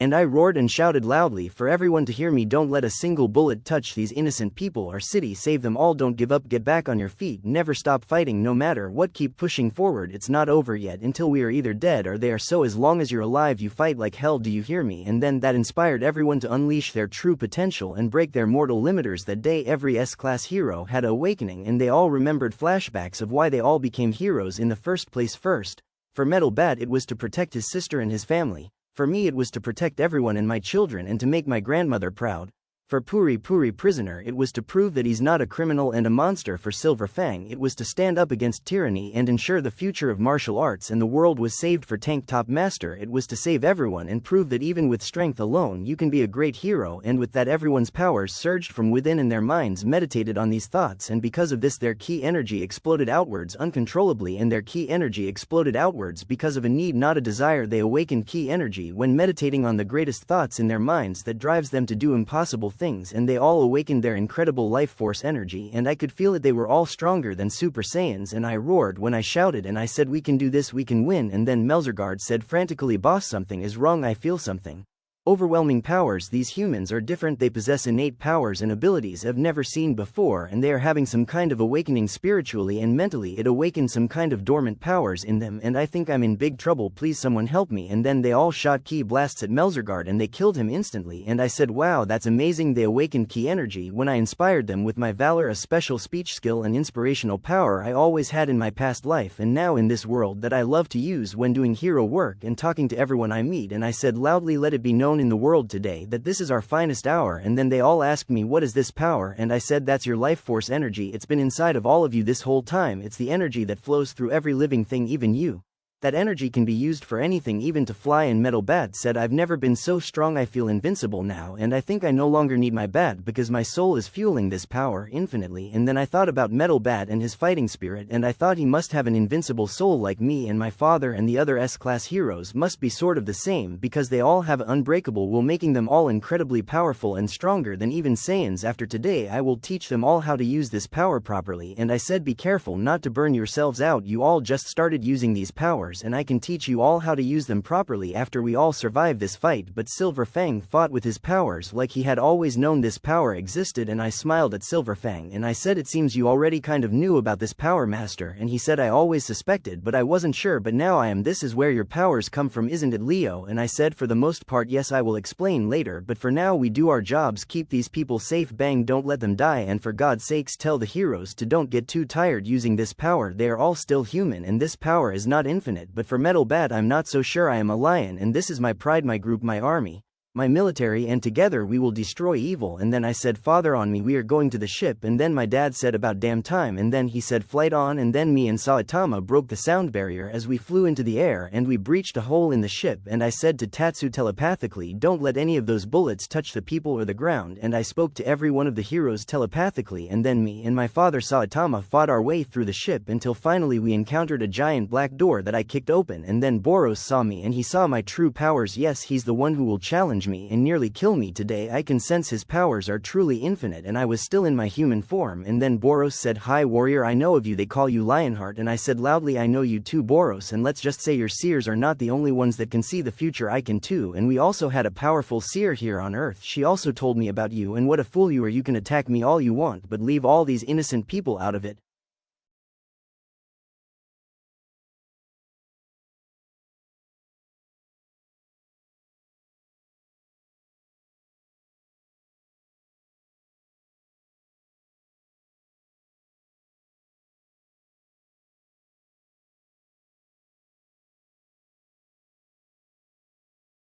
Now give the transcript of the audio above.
And I roared and shouted loudly for everyone to hear me, don't let a single bullet touch these innocent people. Our city, save them all, don't give up, get back on your feet, never stop fighting no matter what, keep pushing forward, it's not over yet until we are either dead or they are, so as long as you're alive you fight like hell, do you hear me? And then that inspired everyone to unleash their true potential and break their mortal limiters. That day every S-class hero had an awakening and they all remembered flashbacks of why they all became heroes in the first place. For Metal Bat it was to protect his sister and his family. For me it was to protect everyone and my children and to make my grandmother proud. For Puri Prisoner it was to prove that he's not a criminal and a monster. For Silver Fang it was to stand up against tyranny and ensure the future of martial arts and the world was saved. For Tank Top Master it was to save everyone and prove that even with strength alone you can be a great hero, and with that everyone's powers surged from within and their minds meditated on these thoughts, and because of this their ki energy exploded outwards uncontrollably, and their ki energy exploded outwards because of a need not a desire. They awakened ki energy when meditating on the greatest thoughts in their minds that drives them to do impossible things, and they all awakened their incredible life force energy, and I could feel it. They were all stronger than Super Saiyans, and I roared when I shouted and I said, we can do this, we can win. And then Melzergaard said frantically, boss, something is wrong, I feel something. Overwhelming powers. These humans are different, they possess innate powers and abilities I've never seen before, and they are having some kind of awakening spiritually and mentally. It awakened some kind of dormant powers in them, and I think I'm in big trouble, please someone help me. And then they all shot ki blasts at Melzergaard and they killed him instantly, and I said, wow, that's amazing. They awakened ki energy when I inspired them with my valor, a special speech skill and inspirational power I always had in my past life and now in this world that I love to use when doing hero work and talking to everyone I meet. And I said loudly, let it be known in the world today that this is our finest hour. And then they all asked me, what is this power? And I said, that's your life force energy. It's been inside of all of you this whole time. It's the energy that flows through every living thing, even you. That energy can be used for anything, even to fly. And Metal Bat said, I've never been so strong, I feel invincible now, and I think I no longer need my bat because my soul is fueling this power infinitely. And then I thought about Metal Bat and his fighting spirit, and I thought he must have an invincible soul like me, and my father and the other S-class heroes must be sort of the same because they all have unbreakable will, making them all incredibly powerful and stronger than even Saiyans. After today I will teach them all how to use this power properly. And I said, be careful not to burn yourselves out, you all just started using these powers and I can teach you all how to use them properly after we all survive this fight. But Silver Fang fought with his powers like he had always known this power existed, and I smiled at Silver Fang and I said, it seems you already kind of knew about this power, master. And he said, I always suspected but I wasn't sure, but now I am. This is where your powers come from, isn't it, Leo? And I said, for the most part yes, I will explain later, but for now we do our jobs, keep these people safe, bang, don't let them die, and for God's sakes tell the heroes to don't get too tired using this power. They are all still human and this power is not infinite. But for Metal Bat I'm not so sure. I am a lion and this is my pride, my group, my army, my military, and together we will destroy evil. And then I said, father, on me, we are going to the ship. And then my dad said, about damn time. And then he said, flight on. And then me and Saitama broke the sound barrier as we flew into the air and we breached a hole in the ship. And I said to Tatsu telepathically, don't let any of those bullets touch the people or the ground. And I spoke to every one of the heroes telepathically, and then me and my father Saitama fought our way through the ship until finally we encountered a giant black door that I kicked open. And then Boros saw me and he saw my true powers. Yes, he's the one who will challenge me and nearly kill me today. I can sense his powers are truly infinite, and I was still in my human form. And then Boros said, hi warrior, I know of you, they call you Lionheart. And I said loudly, I know you too, Boros, and let's just say your seers are not the only ones that can see the future, I can too. And we also had a powerful seer here on Earth. She also told me about you, and what a fool you are. You can attack me all you want but leave all these innocent people out of it.